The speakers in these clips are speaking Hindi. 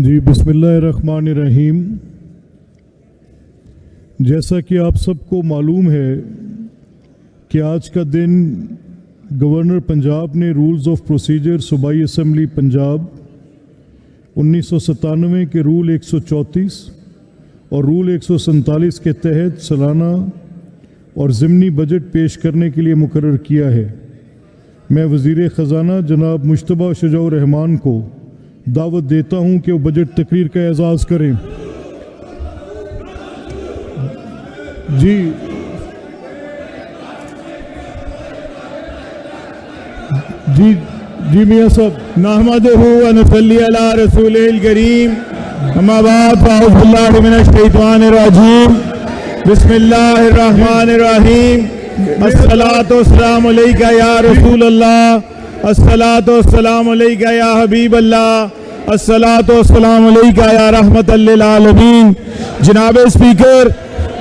जी बिस्मिल्लाहिर्रहमानिर्रहीम। जैसा कि आप सबको मालूम है कि आज का दिन गवर्नर पंजाब ने रूल्स ऑफ प्रोसीजर सूबाई असम्बली पंजाब 1997 के रूल 134 और रूल 147 के तहत सालाना और ज़िमनी बजट पेश करने के लिए मुकर्रर किया है। मैं वज़ीर ख़जाना जनाब मुश्तबा शुजाउर रहमान को दावत देता हूं कि वो बजट तकरीर का एजाज़ करें। जी मियां साहब। नहमदुहु व नसल्ली अला रसूलिल करीम, अम्मा बाद फ़अऊज़ु बिल्लाहि मिनश शैतानिर रजीम, बिस्मिल्लाहिर रहमानिर रहीम। अस्सलातु वस्सलामु अलैका या रसूल अल्लाह, अस्सलातु वस्सलामु अलैका या हबीब अल्लाह, अस्सलातु वस्सलामु अलैका या रहमतल लिल आलमीन। जनाब स्पीकर,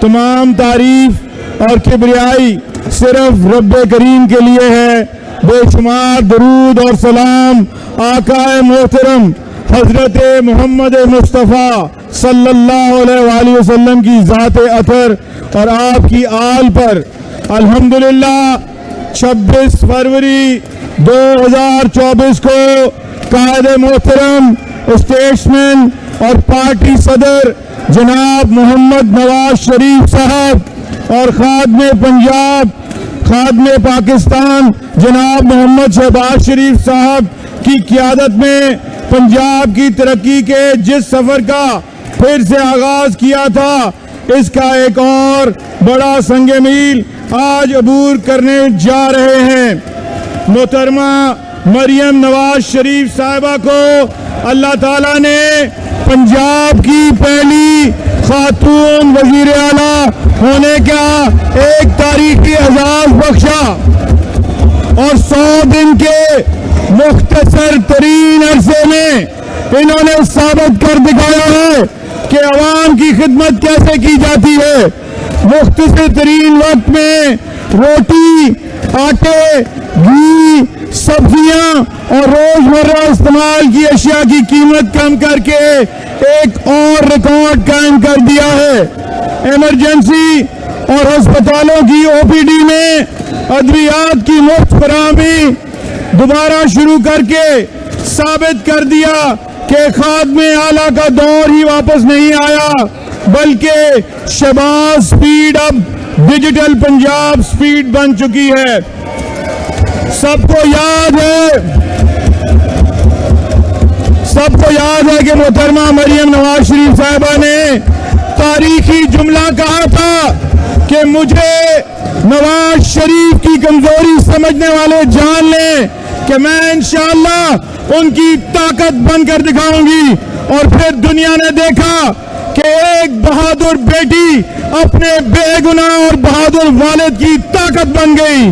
तमाम तारीफ और किबरियाई सिर्फ रब करीम के लिए है। बेशुमार दरूद और सलाम आकाए मोहतरम हजरत मोहम्मद मुस्तफ़ा सल्लल्लाहु अलैहि वसल्लम की ज़ात अतर और आपकी आल पर अल्हम्दुलिल्लाह 26 फरवरी 2024 को कायदे मोहतरम स्टेट्समैन और पार्टी सदर जनाब मोहम्मद नवाज शरीफ साहब और खादमे पंजाब खादमे पाकिस्तान जनाब मोहम्मद शहबाज शरीफ साहब की क़ियादत में पंजाब की तरक्की के जिस सफ़र का फिर से आगाज़ किया था, इसका एक और बड़ा संगे मील आज अबूर करने जा रहे हैं। मोहतरमा मरियम नवाज शरीफ साहिबा को अल्लाह ताला ने पंजाब की पहली खातून वज़ीर आला होने का एक तारीखी एजाज़ बख्शा और 100 दिन के मुख्तसर तरीन अरसे में इन्होंने साबित कर दिखाया है कि अवाम की खिदमत कैसे की जाती है। मुख्तसर तरीन वक्त में रोटी, आटे, घी, सब्जियां और रोजमर्रा इस्तेमाल की अशिया की कीमत कम करके एक और रिकॉर्ड कायम कर दिया है। इमरजेंसी और अस्पतालों की ओपीडी में अद्वियात की मुफ्त फराहमी दोबारा शुरू करके साबित कर दिया कि खादमे आला का दौर ही वापस नहीं आया, बल्कि शहबाज स्पीड अब डिजिटल पंजाब स्पीड बन चुकी है। सबको याद है कि मोहतरमा मरियम नवाज शरीफ साहिबा ने तारीखी जुमला कहा था कि मुझे नवाज शरीफ की कमजोरी समझने वाले जान लें कि मैं इंशाअल्लाह उनकी ताकत बनकर दिखाऊंगी। और फिर दुनिया ने देखा कि एक बहादुर बेटी अपने बेगुनाह और बहादुर वालिद की ताकत बन गई।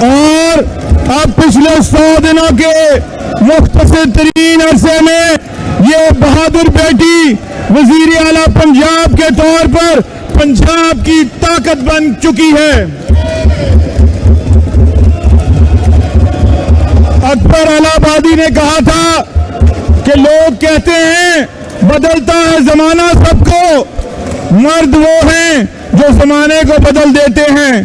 और अब पिछले 100 दिनों के मुख्तसर तरीन अरसे में ये बहादुर बेटी वजीर आला पंजाब के तौर पर पंजाब की ताकत बन चुकी है। अकबर अलाहाबादी ने कहा था कि लोग कहते हैं बदलता है जमाना सबको, मर्द वो हैं जो जमाने को बदल देते हैं,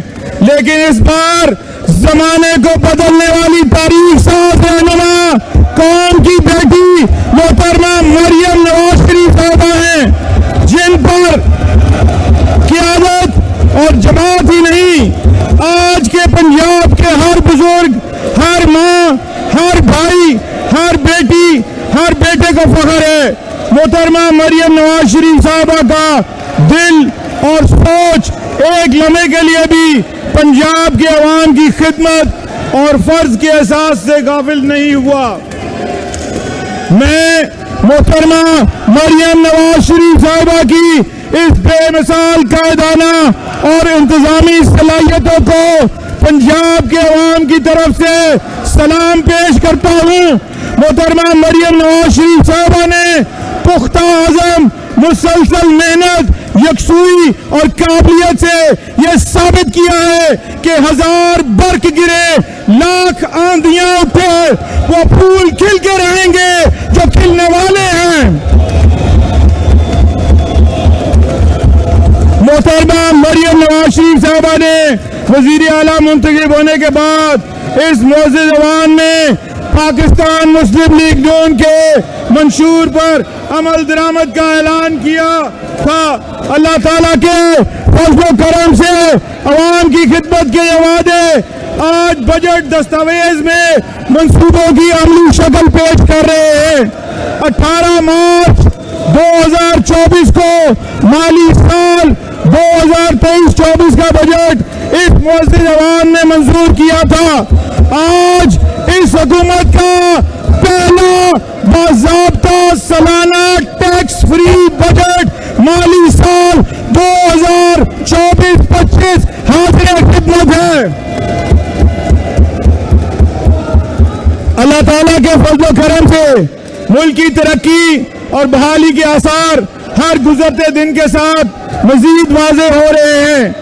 लेकिन इस बार जमाने को बदलने वाली तारीख साथ रहनुमा कौम की बेटी मोहतरमा मरियम नवाज शरीफ साहिबा हैं, जिन पर क़ियादत और जमात ही नहीं, आज के पंजाब के हर बुजुर्ग, हर माँ, हर भाई, हर बेटी, हर बेटे को फख्र है। मोहतरमा मरियम नवाज शरीफ साहिबा का दिल और सोच एक लम्हे के लिए भी पंजाब के अवाम की खिदमत और फर्ज के एहसास से गाफिल नहीं हुआ। मैं मोहतरमा मरियम नवाज शरीफ साहिबा की इस बेमिसाल कायदाना और इंतजामी सलाहियतों को पंजाब के अवाम की तरफ से सलाम पेश करता हूँ। मोहतरमा मरियम नवाज शरीफ साहिबा ने पुख्ता आज़म, मुसलसल मेहनत यकसुई और काबिलियत से यह साबित किया है कि 1000 बर्क गिरे, लाख आंधियां उठे, वो फूल खिल के रहेंगे जो खिलने वाले हैं। मोहतरमा मरियम नवाज शरीफ साहबा ने वजीर आला मुंतखब होने के बाद इस मुअज़्ज़ज़ ज़बान में पाकिस्तान मुस्लिम लीग नून के मंशूर पर अमल दरामद का ऐलान किया था। अल्लाह ताला के फज़ल करम से अवाम की खिदमत के ये वादे आज बजट दस्तावेज में मंसूबों की अमली शक्ल पेश कर रहे हैं। 18 मार्च 2024 को माली साल 2023-24 का बजट इस मुअज़्ज़ज़ ज़बान ने मंजूर किया था। आज इस हुकूमत का पहला बाज़ाब्ता सालाना टैक्स फ्री बजट माली साल 2024-25 हाज़िर खिदमत है। अल्लाह ताला के फज़ल करम से मुल्क की तरक्की और बहाली के आसार हर गुजरते दिन के साथ मजीद वाज़े हो रहे हैं।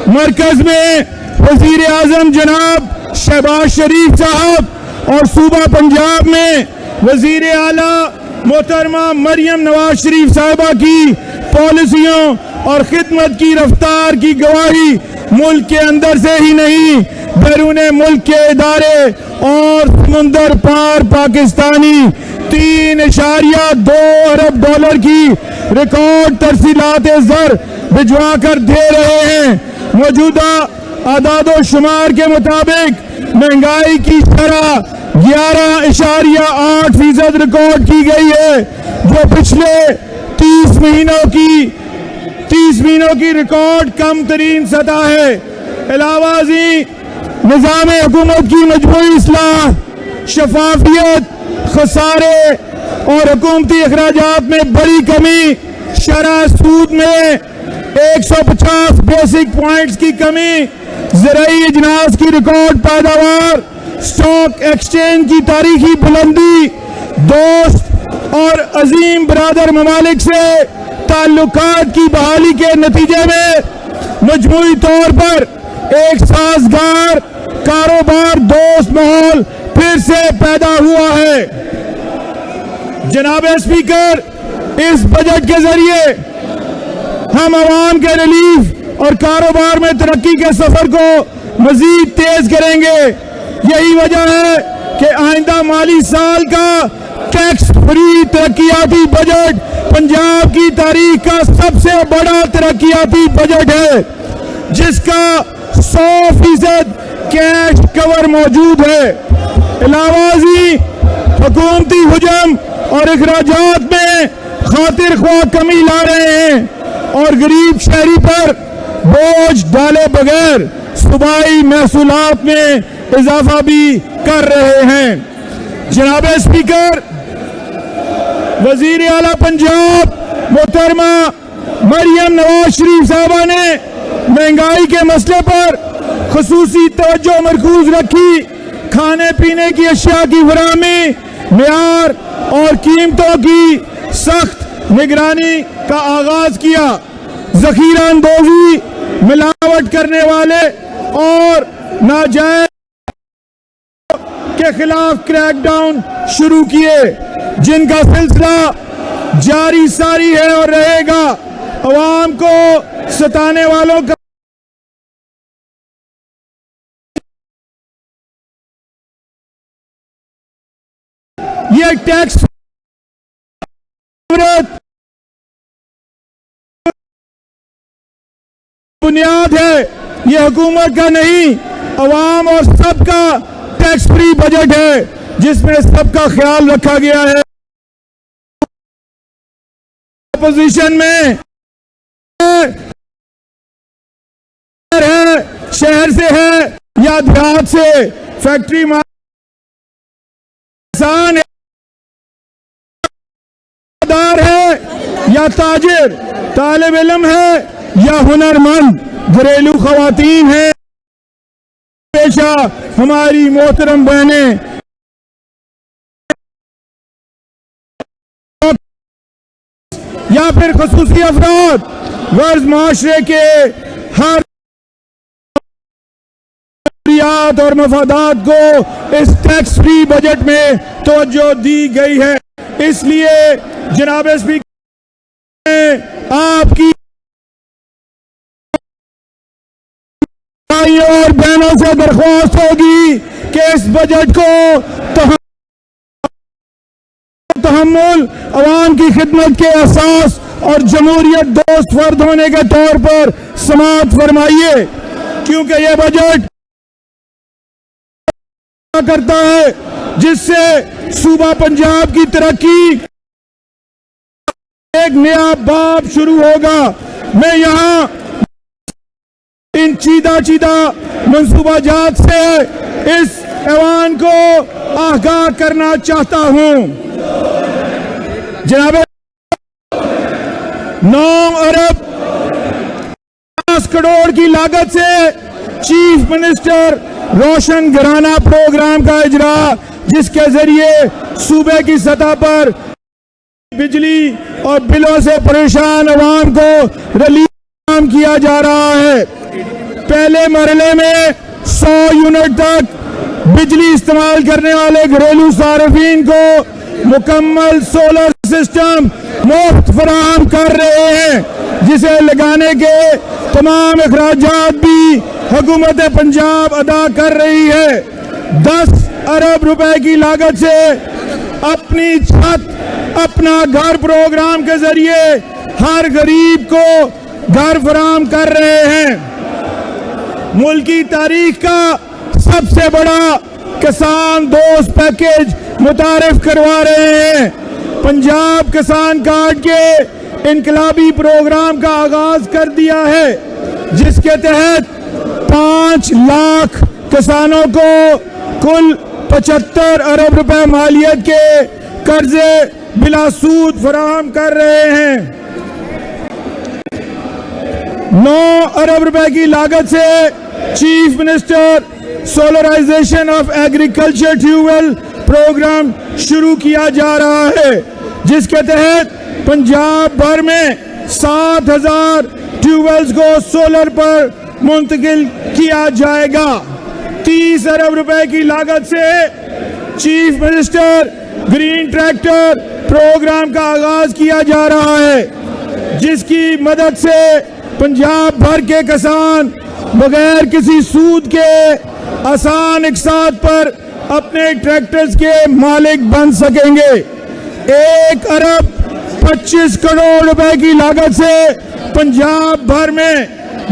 मरकज में वजीर आज़म जनाब शहबाज शरीफ साहब और सूबा पंजाब में वजीर आला मोहतरमा मरियम नवाज शरीफ साहिबा की पॉलिसियों और खिदमत की रफ्तार की गवाही मुल्क के अंदर से ही नहीं बैरून मुल्क के इदारे और समुंदर पार पाकिस्तानी 3.2 अरब डॉलर की रिकॉर्ड तरसीलात ज़र भिजवा कर दे रहे हैं। मौजूदा आदादो शुमार के मुताबिक महंगाई की शरह 11.8% रिकॉर्ड की गई है, जो पिछले 30 महीनों की रिकॉर्ड कम तरीन सतह है। अलावाजी निज़ाम हुकूमत की मजमूई इस्लाह, शफाफियत, खसारे और हुकूमती अखराजात में बड़ी कमी, शरह सूद में 150 बेसिक पॉइंट्स की कमी, ज़राई इजनास की रिकॉर्ड पैदावार, स्टॉक एक्सचेंज की तारीखी बुलंदी, दोस्त और अजीम बरादर ममालिक से ताल्लुकात की बहाली के नतीजे में मजमूई तौर पर एक साजगार कारोबार दोस्त माहौल फिर से पैदा हुआ है। जनाब स्पीकर, इस बजट के जरिए हम आवाम के रिलीफ और कारोबार में तरक्की के सफर को मजीद तेज करेंगे। यही वजह है कि आइंदा माली साल का टैक्स फ्री तरक्कियाती बजट पंजाब की तारीख का सबसे बड़ा तरक्कियाती बजट है, जिसका 100% कैश कवर मौजूद है। इलावाजी हुकूमती हुजम और अखराजात में खातिर ख्वाह कमी ला रहे हैं और गरीब शहरी पर बोझ डाले बगैर सूबाई महसूलात में इजाफा भी कर रहे हैं। जनाब स्पीकर, वजीर आला पंजाब मोहतरमा मरियम नवाज शरीफ साहबा ने महंगाई के मसले पर खुसूसी तवज्जो मरकूज रखी। खाने पीने की अशिया की फराहमी, मेयार और कीमतों की सख्त निगरानी का आगाज किया। जखीरा अंदोजी, मिलावट करने वाले और नाजायज के खिलाफ क्रैकडाउन शुरू किए, जिनका सिलसिला जारी सारी है और रहेगा। अवाम को सताने वालों का ये टैक्स बुनियाद है, ये हुकूमत का नहीं अवाम और सबका टैक्स फ्री बजट है, जिसमें सबका ख्याल रखा गया है। अपोजिशन में है, शहर से है या देहात से, फैक्ट्री किसान है या ताजिर, तालिब इल्म है या हुनरमंद, घरेलू खवातीन है पेशा हमारी मोहतरम बहनें या फिर खुसूसी अफराद गर्ज माशरे के हर जरूरियात और मफादात को इस टैक्स फ्री बजट में तवज्जो दी गई है। इसलिए जनाब स्पीकर आपकी भाइयों और बहनों से दरख्वास्त होगी कि इस बजट को तहम्मुल अवाम की खिदमत के एहसास और जमहूरियत दोस्त फर्द होने के तौर पर समाअत फरमाइए, क्योंकि यह बजट करता है जिससे सूबा पंजाब की तरक्की एक नया बाब शुरू होगा। मैं यहाँ इन चीदा मंसूबाजात से इस ऐवान को आगाह करना चाहता हूं। जनाब 9 अरब 50 करोड़ की लागत से चीफ मिनिस्टर रोशन घराना प्रोग्राम का इजरा, जिसके जरिए सूबे की सतह पर बिजली और बिलों से परेशान अवाम को रिलीफ किया जा रहा है। पहले मरहले में 100 यूनिट तक बिजली इस्तेमाल करने वाले घरेलू सार्फिन को मुकम्मल सोलर सिस्टम मुफ्त फराहम कर रहे हैं, जिसे लगाने के तमाम अखराजात भी हुकूमत पंजाब अदा कर रही है। 10 अरब रुपए की लागत से अपनी छत अपना घर प्रोग्राम के जरिए हर गरीब को घर फराहम कर रहे हैं। मुल्क की तारीख का सबसे बड़ा किसान दोस्त पैकेज मुतारिफ करवा रहे हैं। पंजाब किसान कार्ड के इनकलाबी प्रोग्राम का आगाज कर दिया है, जिसके तहत 5 लाख किसानों को कुल 75 अरब रुपए मालियत के कर्जे बिला सूद फराहम कर रहे हैं। 9 अरब रुपए की लागत से chief minister solarization of agriculture tubewell programme शुरू किया जा रहा है, जिसके तहत पंजाब भर में 7,000 ट्यूबवेल्स को सोलर पर मुंतकिल किया जाएगा। 30 अरब रुपए की लागत से chief minister green tractor programme का आगाज किया जा रहा है, जिसकी मदद से पंजाब भर के किसान बगैर किसी सूद के आसान इकसात पर अपने ट्रैक्टर्स के मालिक बन सकेंगे। 1 अरब 25 करोड़ रुपए की लागत से पंजाब भर में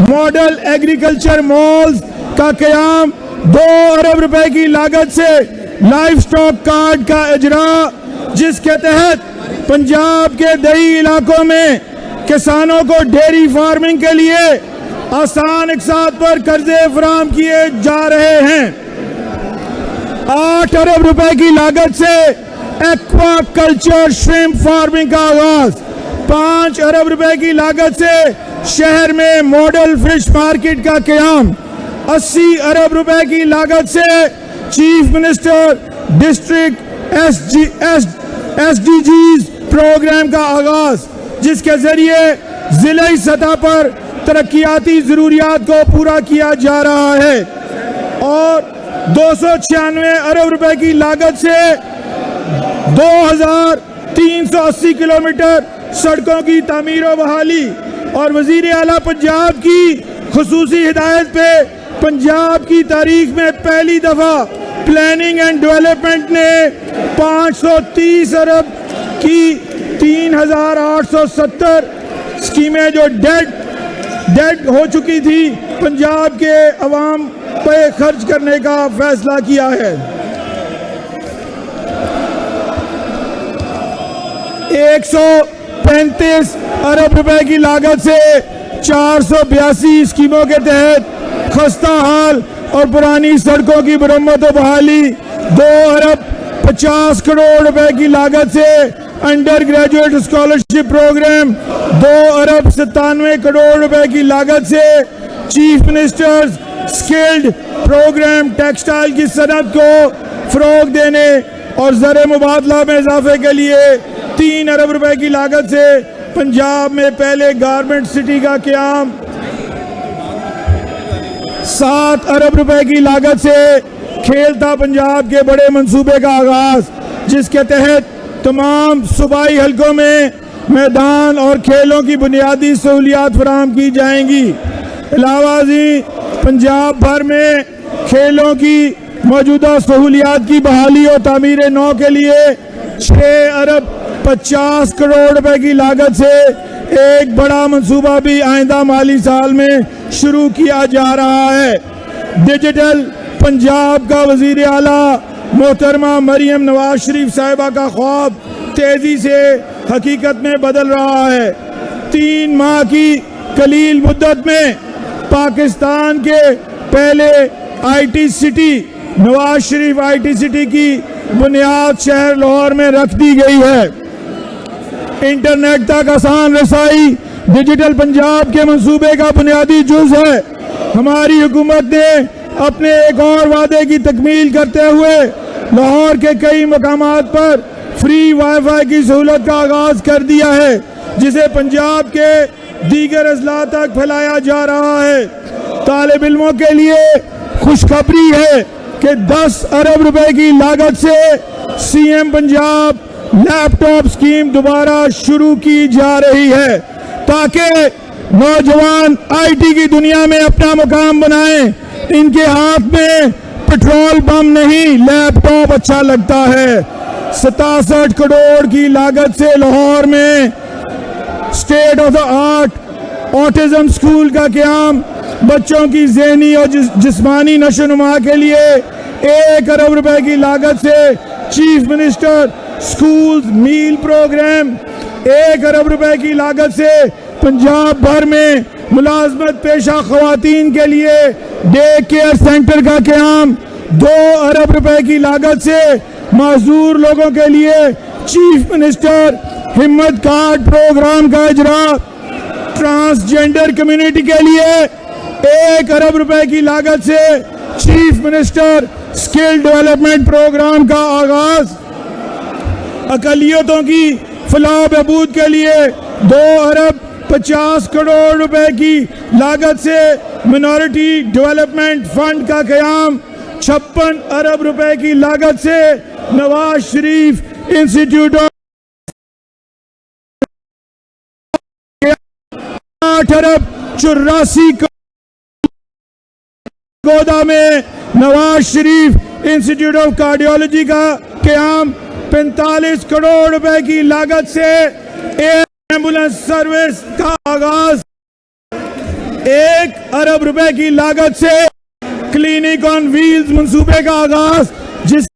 मॉडल एग्रीकल्चर मॉल्स का कयाम। 2 अरब रुपए की लागत से लाइफ स्टॉक कार्ड का इजरा, जिसके तहत पंजाब के दही इलाकों में किसानों को डेयरी फार्मिंग के लिए आसान इकसात पर कर्जे फराहम किए जा रहे हैं। 8 अरब रुपए की लागत से एक्वा कल्चर श्रिम्प फार्मिंग का आगाज। 5 अरब रुपए की लागत से शहर में मॉडल फिश मार्केट का कयाम। 80 अरब रुपए की लागत से chief minister district SDGs programme का आगाज, जिसके जरिए जिले सतह पर तरक्याती जरूरियात को पूरा किया जा रहा है। और 296 अरब रुपए की लागत से 2380 किलोमीटर सड़कों की तामीर व बहाली। और वजीर आला पंजाब की खुसूसी हिदायत पे पंजाब की तारीख में पहली दफा प्लानिंग एंड डेवलपमेंट ने 530 अरब की 3870 स्कीमें जो डेड हो चुकी थी पंजाब के अवाम पे खर्च करने का फैसला किया है। 135 अरब रुपए की लागत से 482 स्कीमों के तहत खस्ता हाल और पुरानी सड़कों की मरम्मत व बहाली। 2 अरब 50 करोड़ रुपए की लागत से अंडर ग्रेजुएट स्कॉलरशिप प्रोग्राम। 2 अरब 97 करोड़ रुपए की लागत से chief minister's skilled programme textile की सनत को फरोग देने और ज़र मुबादला में इजाफे के लिए 3 अरब रुपए की लागत से पंजाब में पहले गारमेंट सिटी का क़याम, 7 अरब रुपए की लागत से खेलता पंजाब के बड़े मंसूबे का आगाज, जिसके तहत तमाम सूबाई हलकों में मैदान और खेलों की बुनियादी सहूलियात फराहम की जाएंगी। अलावाज़ी पंजाब भर में खेलों की मौजूदा सहूलियात की बहाली और तामीर नौ के लिए 6 अरब 50 करोड़ रुपए की लागत से एक बड़ा मंसूबा भी आइंदा माली साल में शुरू किया जा रहा है। डिजिटल पंजाब का वजीर आला मोहतरमा मरियम नवाज शरीफ साहिबा का ख्वाब तेजी से हकीकत में बदल रहा है। 3 माह की कलील मुद्दत में पाकिस्तान के पहले IT city Nawaz Sharif IT city की बुनियाद शहर लाहौर में रख दी गई है। इंटरनेट तक आसान रसाई डिजिटल पंजाब के मंसूबे का बुनियादी जुज है। हमारी हुकूमत ने अपने एक और वादे की तकमील करते हुए लाहौर के कई मकामात पर फ्री वाईफाई की सहूलत का आगाज कर दिया है, जिसे पंजाब के दीगर अजला तक फैलाया जा रहा है। तालिब इल्मों के लिए खुशखबरी है कि 10 अरब रुपए की लागत से CM पंजाब लैपटॉप स्कीम दोबारा शुरू की जा रही है, ताकि नौजवान IT की दुनिया में अपना मुकाम बनाएं। इनके हाथ में पेट्रोल बम नहीं, लैपटॉप अच्छा लगता है। 67 करोड़ की लागत से लाहौर में state of the art autism school का क़याम, बच्चों की ज़हनी और जिस्मानी नशोनुमा के लिए 1 अरब रुपए की लागत से चीफ मिनिस्टर स्कूल मील प्रोग्राम, 1 अरब रुपए की लागत से पंजाब भर में मुलाजमत पेशा खवातीन के लिए डे केयर सेंटर का क़याम, 2 अरब रुपए की लागत से माजूर लोगों के लिए चीफ मिनिस्टर हिम्मत कार्ड प्रोग्राम का इजरा, ट्रांसजेंडर कम्युनिटी के लिए 1 अरब रुपए की लागत से chief minister skill development programme का आगाज, अकलियतों की फलाह बहबूद के लिए 2 अरब 50 करोड़ रुपए की लागत से मिनॉरिटी डेवलपमेंट फंड का क़याम, 56 अरब रुपए की लागत से नवाज शरीफ इंस्टीट्यूट ऑफ 8 अरब 84 गोदा में Nawaz Sharif institute of cardiology का क़याम, 45 करोड़ रुपए की लागत से एम्बुलेंस सर्विस का आगाज, 1 अरब रुपए की लागत से क्लिनिक ऑन व्हील्स मंसूबे का आगाज, जिस